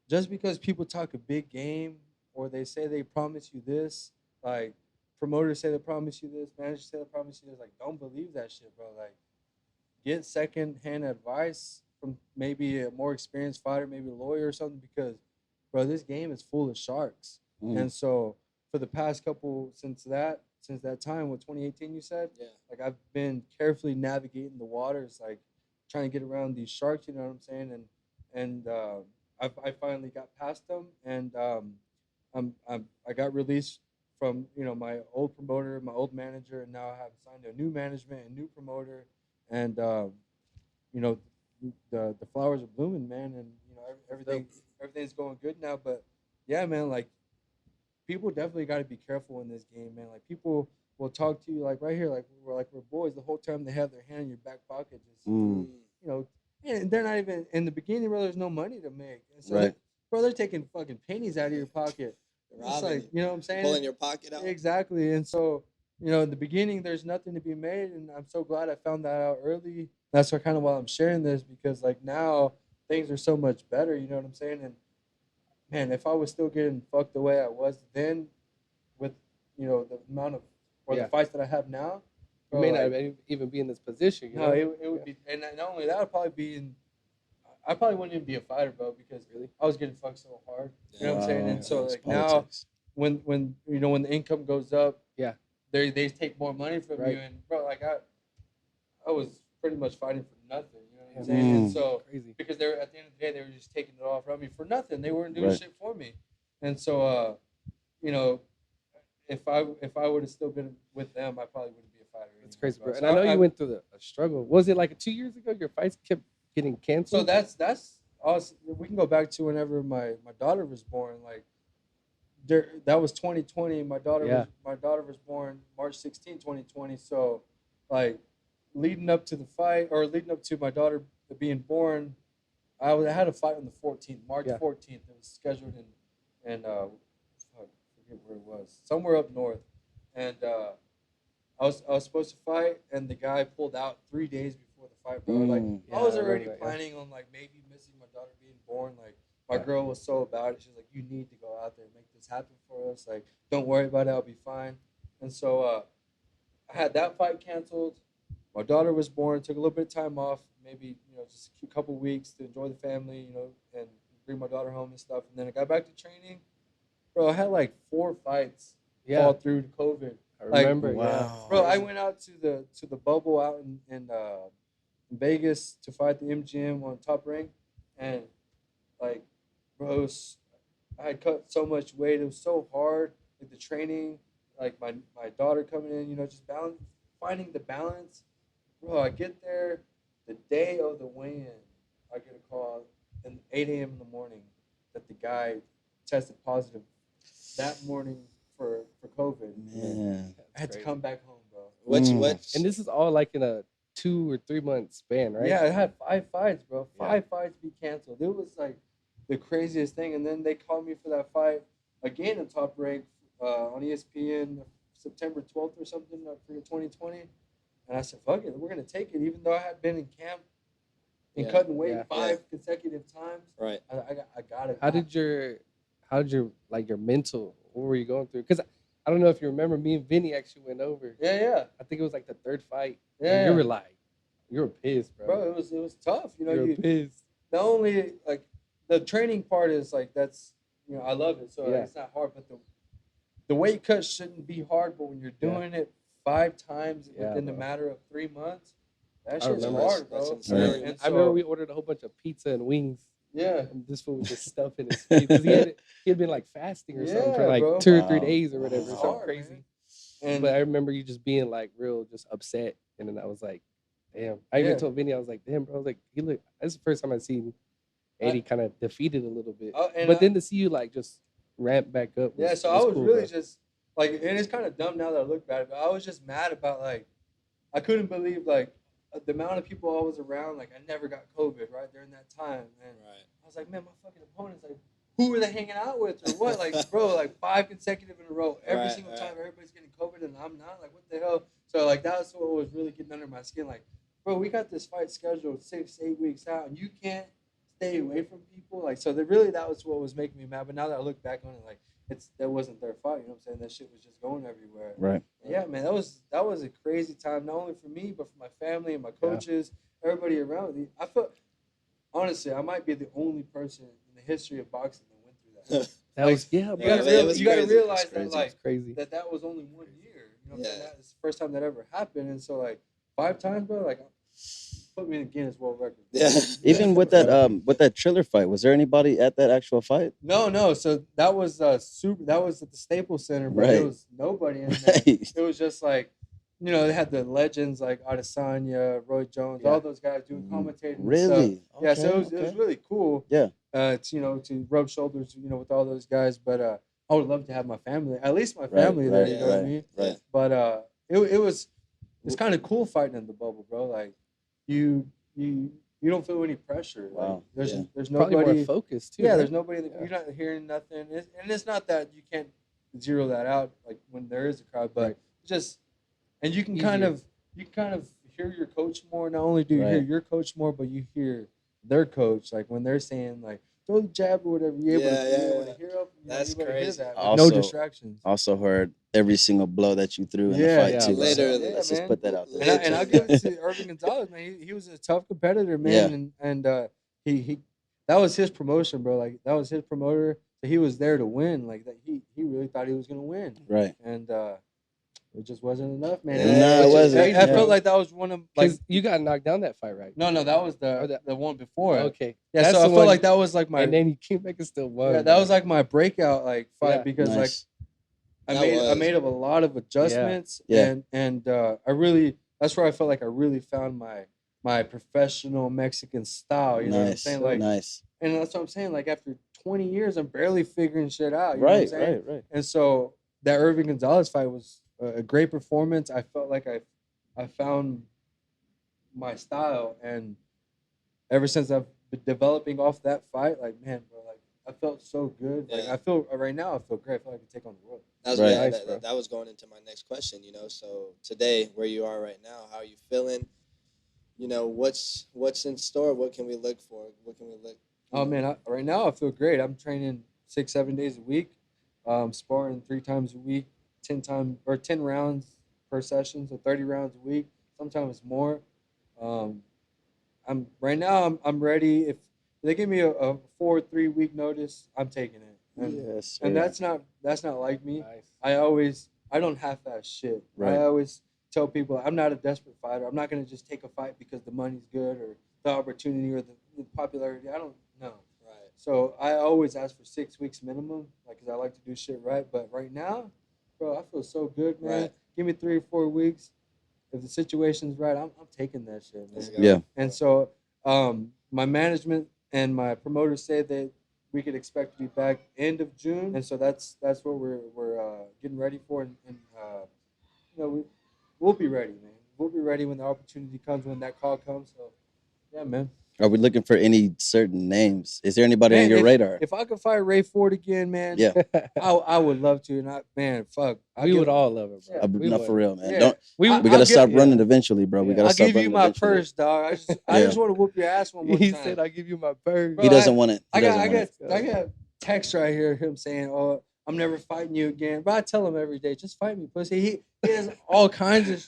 just because people talk a big game or they say they promise you this, like promoters say they promise you this, managers say they promise you this, like don't believe that shit, bro. Like get second hand advice from maybe a more experienced fighter, maybe a lawyer or something, because bro, this game is full of sharks. And so for the past couple since that time, what 2018 you said, Yeah. like I've been carefully navigating the waters, like trying to get around these sharks. You know what I'm saying? And I finally got past them, and I got released from my old promoter, my old manager, and now I have signed a new management, a new promoter, and you know the flowers are blooming, man, and everything's going good now. But yeah, man, like people definitely got to be careful in this game, man. Like people will talk to you like right here, like we're boys the whole time. They have their hand in your back pocket, just Mm. and they're not even in the beginning, bro. There's no money to make, and so Right. bro, they're taking fucking pennies out of your pocket. It's Robbing like, you. you know what I'm saying? Pulling your pocket out. Exactly. And so, in the beginning, there's nothing to be made. And I'm so glad I found that out early. That's why kind of why I'm sharing this, because like now things are so much better. You know what I'm saying? And man, if I was still getting fucked the way I was then with, the amount of, or Yeah. the fights that I have now, You may not even be in this position. You no, know? it would be, and not only that, I'd probably be I probably wouldn't even be a fighter, bro, because Really? I was getting fucked so hard. You know what I'm saying? And so It's like now, politics. when when the income goes up, Yeah. they take more money from Right. you, and bro, like I was pretty much fighting for nothing. You know what I'm saying? And so Crazy. because they were at the end of the day, they were just taking it all from me for nothing. They weren't doing Right. shit for me, and so if I would have still been with them, I probably wouldn't be a fighter. It's anymore, crazy, bro. And So I know you went through a struggle. Was it like 2 years ago? Your fights kept getting canceled. So that's us. We can go back to whenever my daughter was born. Like that was 2020. My daughter was born March 16, 2020. So like leading up to the fight, or leading up to my daughter being born, I had a fight on the 14th, March 14th. It was scheduled in I forget where it was, somewhere up north, and I was supposed to fight, and the guy pulled out 3 days before the fight, bro. Like I was I already remember that, planning on like maybe missing my daughter being born. Like my girl was so about it. She's like, "You need to go out there and make this happen for us. Like, don't worry about it. I'll be fine." And so I had that fight canceled. my daughter was born. Took a little bit of time off, maybe just a couple weeks to enjoy the family, and bring my daughter home and stuff. And then I got back to training, bro. I had like 4 fights fall through to COVID. I remember. Wow. Bro, I went out to the bubble out in Vegas to fight the MGM on Top Rank, and like, bro, I had cut so much weight. It was so hard. Like the training, like my daughter coming in, just finding the balance. Bro, I get there the day of the weigh-in. I get a call at 8 a.m. in the morning that the guy tested positive that morning for COVID. Man. I had to come back home, bro. What's And this is all like in a 2 or 3 month span, right? Yeah, I had 5 fights, bro. Yeah. 5 fights be canceled. It was like the craziest thing. And then they called me for that fight again in Top Rank on ESPN September 12th or something for 2020. And I said, fuck it, we're going to take it. Even though I had been in camp and cutting weight 5 consecutive times. Right. I got it. How did your like your mental? What were you going through? Because I don't know if you remember, me and Vinny actually went over. Yeah. I think it was like the 3rd fight. Yeah. And you were pissed, bro. Bro, it was tough. You were pissed. Not only like the training part is like that's I love it, so it's not hard. But the weight cut shouldn't be hard. But when you're doing it 5 times within a matter of 3 months, that shit's hard, bro. That's insane. And I so, remember we ordered a whole bunch of pizza and wings. Yeah. And this food was just stuffing his face. Because he had been like fasting or something for like bro. 2 or 3 days or whatever. It's Something hard, crazy. man. And But I remember you just being like real just upset. And then I was like, damn. I even told Vinny, I was like, damn, bro. I was like, that's the first time I've seen Eddie kind of defeated a little bit. But then to see you like just ramp back up. So I was cool, really just like, and it's kind of dumb now that I look back, but I was just mad about like, I couldn't believe like the amount of people I was around. Like I never got COVID right during that time, and I was like, man, my fucking opponents, like, who were they hanging out with or what? Like, bro, like 5 consecutive in a row, every single time everybody's getting COVID and I'm not. Like, what the hell? So like that was what was really getting under my skin. Like, bro, we got this fight scheduled 6-8 weeks out, and you can't stay away from people. Like, so that was what was making me mad. But now that I look back on it, like, that wasn't their fault. You know what I'm saying? That shit was just going everywhere. Right. Yeah, man, that was a crazy time, not only for me but for my family and my coaches, everybody around me. I felt honestly, I might be the only person in the history of boxing that went through that. That was you gotta realize that like crazy. that was only 1 year. You know what I'm saying? That was the first time that ever happened, and so like 5 times, bro, like put me in the Guinness World Record. Yeah. Even with that Triller fight, was there anybody at that actual fight? No. So that was that was at the Staples Center, but there was nobody in there. It was just like, they had the legends like Adesanya, Roy Jones, all those guys doing commentating. Really? Yeah. So it was really cool. Yeah. To rub shoulders, with all those guys. But I would love to have my family, at least my family there. You know what I mean? Right. But it's kind of cool fighting in the bubble, bro. Like you don't feel any pressure. Wow. Like, there's Probably nobody more focused too. Yeah, right? there's nobody. You're not hearing nothing, and it's not that you can't zero that out like when there is a crowd, but just and you can kind of hear your coach more. Not only do you hear your coach more, but you hear their coach like when they're saying like throw the jab or whatever. You're able to hear up. That's crazy. That Also, no distractions. Also heard every single blow that you threw in the fight too. Literally. Let's just put that out there. And I'll give it to Irving Gonzalez, man. He was a tough competitor, man. Yeah. And he that was his promotion, bro. Like that was his promoter. So he was there to win. Like that he really thought he was gonna win. Right. And it just wasn't enough, man. No, it wasn't. I felt like that was one of like you got knocked down that fight, right? No, that was the one before. Okay. Yeah, That's so I the felt like that was like my and then you came back and still won. Yeah, that was like my breakout like fight because like I made up a lot of adjustments and I really that's where I felt like I really found my professional Mexican style. You know what I'm saying? Like and that's what I'm saying. Like after 20 years, I'm barely figuring shit out. You know what I'm saying? Right. And so that Irving Gonzalez fight was a great performance. I felt like I found my style, and ever since I've been developing off that fight, like man, bro, like I felt so good. Like I feel right now, I feel great. I feel like I can take on the world. That's that was going into my next question. So today, where you are right now, how are you feeling? What's in store? What can we look for? What can we look? Oh man, right now I feel great. I'm training 6-7 days a week, sparring 3 times a week, 10 rounds per session, so 30 rounds a week. sometimes more. I'm right now. I'm ready. If they give me a 4 3 week notice, I'm taking it. Yes, And sir. that's not like me. Nice. I don't half-ass shit. Right. I always tell people I'm not a desperate fighter. I'm not gonna just take a fight because the money's good or the opportunity or the popularity. I don't know. Right. So I always ask for 6 weeks minimum, like, cause I like to do shit right. But right now, bro, I feel so good, man. Right. Give me 3 or 4 weeks. If the situation's right, I'm taking that shit, Let's man. go. Yeah. And so, my management and my promoters say that we could expect to be back end of June, and so that's what we're getting ready for, and we'll be ready, man. We'll be ready when the opportunity comes, when that call comes. So, yeah, man. Are we looking for any certain names? Is there anybody on Man, your radar? if I could fight Ray Ford again, man, Yeah. I would love to. And fuck, We would all love it, bro. Yeah. We No, would. for real, man. Yeah. Don't. We I- We I'll gotta give- stop yeah. running eventually, bro. We Yeah. gotta I'll stop give you running my eventually. purse, dog. I Yeah. just want to whoop your ass one more He time. said, "I'll give you my bird." Bro, He doesn't want it. He I doesn't got want it. I got text right here, him saying, "Oh, I'm never fighting you again." But I tell him every day, "Just fight me, pussy." He has all kinds of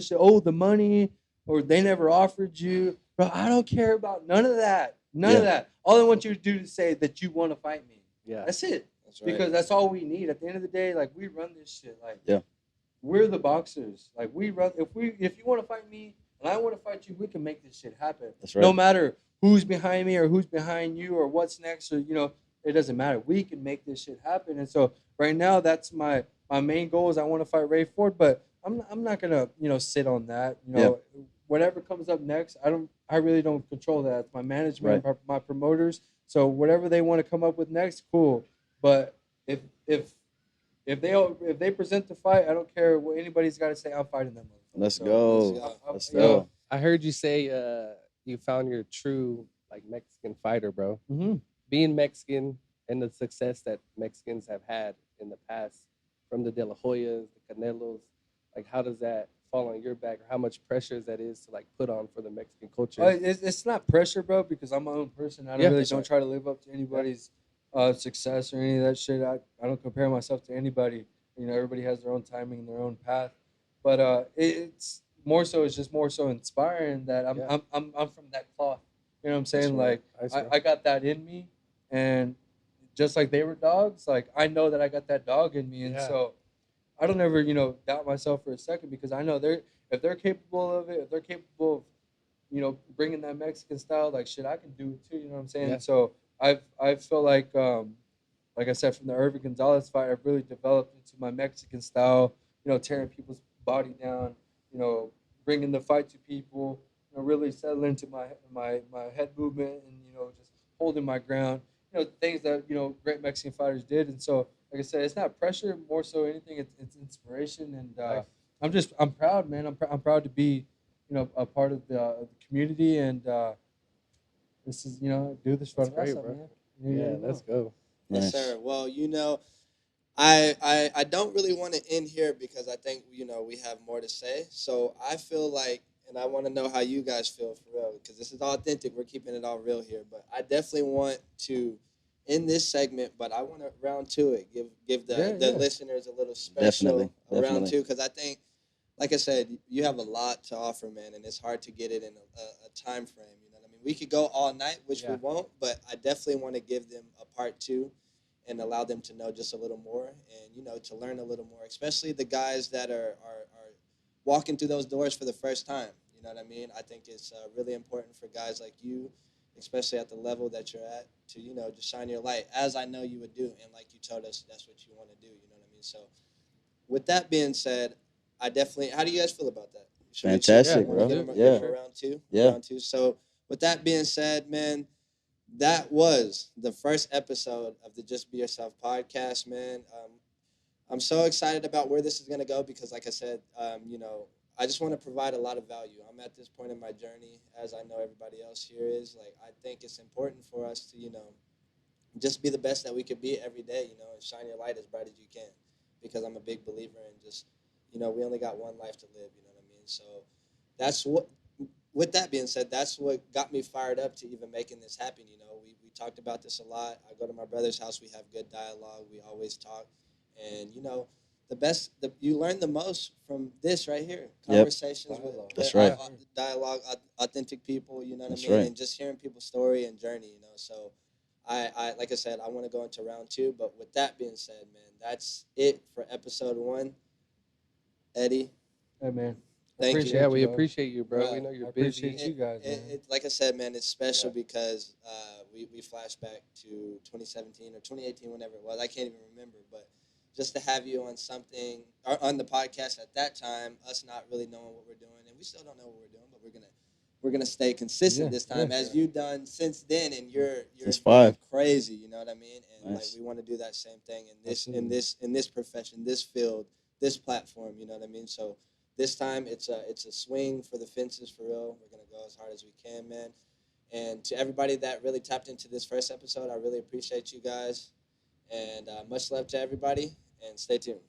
shit. Oh, the money, or they never offered you, bro. I don't care about none of that. None of Yeah. that. All I want you to do is say that you want to fight me. Yeah. That's it. That's right. Because that's all we need. At the end of the day, like, we run this shit. Like, Yeah. we're the boxers. Like, we run. If you want to fight me and I want to fight you, we can make this shit happen. That's right. No matter who's behind me or who's behind you or what's next, or it doesn't matter. We can make this shit happen. And so right now, that's my main goal is I want to fight Ray Ford, but I'm not gonna sit on that. Whatever comes up next, I really don't control that. It's my management, my promoters. So whatever they want to come up with next, cool. But if they present the fight, I don't care what anybody's got to say. I'm fighting them. Let's So, go. Let's go. I heard you say you found your true Mexican fighter, bro. Mm-hmm. Being Mexican and the success that Mexicans have had in the past, from the De La Hoyas, the Canelos, like, how does that fall on your back, or how much pressure that is to put on for the Mexican culture? It's not pressure, bro, because I'm my own person. I don't try to live up to anybody's success or any of that shit. I don't compare myself to anybody. Everybody has their own timing and their own path. But it's more so. It's just more so inspiring that I'm from that cloth. You know what I'm saying? Right. I got that in me, and just like they were dogs, like, I know that I got that dog in me, and so I don't ever doubt myself for a second, because I know if they're capable of it, if they're capable of bringing that Mexican style, like, shit, I can do it too. You know what I'm saying? Yeah. So I feel like I said, from the Irvin Gonzalez fight, I've really developed into my Mexican style. Tearing people's body down. Bringing the fight to people. Really settling into my head movement, and just holding my ground. Things that great Mexican fighters did. And so, like I said, it's not pressure, more so anything. It's inspiration, and I'm proud, man. I'm proud to be a part of the community, and this is do this for That's great, us, bro. man. Yeah, let's go. Yes, Nice. sir. Well, I don't really want to end here, because I think we have more to say. So I feel like, and I want to know how you guys feel, for real, because this is authentic. We're keeping it all real here. But I definitely want to end this segment, but I want to round to it. Give the listeners a little special round two, because I think, like I said, you have a lot to offer, man, and it's hard to get it in a time frame. You know what I mean? We could go all night, which we won't, but I definitely want to give them a part two and allow them to know just a little more, and to learn a little more, especially the guys that are walking through those doors for the first time. You know what I mean? I think it's really important for guys like you, especially at the level that you're at, to just shine your light, as I know you would do, and like you told us, that's what you want to do. You know what I mean? So, with that being said, I definitely. How do you guys feel about that? Fantastic, bro. Give them Yeah. round two. Yeah. Round two. So, with that being said, man, that was the first episode of the Just Be Yourself podcast, man. I'm so excited about where this is going to go, because, like I said, I just want to provide a lot of value. I'm at this point in my journey, as I know everybody else here is. Like, I think it's important for us to, just be the best that we could be every day, and shine your light as bright as you can, because I'm a big believer in just, we only got one life to live, you know what I mean? So that's what. With that being said, that's what got me fired up to even making this happen. We talked about this a lot. I go to my brother's house. We have good dialogue. We always talk. And, you learn the most from this right here. Yep. Conversations with That's right. dialogue, authentic people. You know what That's I mean, right. and just hearing people's story and journey. You know, so I like I said, I want to go into round 2. But with that being said, man, that's it for episode 1. Eddie, Hey, man. thank you. Yeah, we guys. appreciate you, bro. Bro, We know you're I busy. appreciate you guys, man. Like I said, man, it's special Yeah. because we flash back to 2017 or 2018, whenever it was. I can't even remember, but just to have you on something or on the podcast at that time, us not really knowing what we're doing, and we still don't know what we're doing, but we're gonna stay consistent this time, as you've done since then, and you're Since 5. crazy, you know what I mean? And Nice. like we want to do that same thing in Absolutely. this profession, this field, this platform, you know what I mean? So this time it's a swing for the fences for real. We're gonna go as hard as we can, man. And to everybody that really tapped into this first episode, I really appreciate you guys. And much love to everybody, and stay tuned.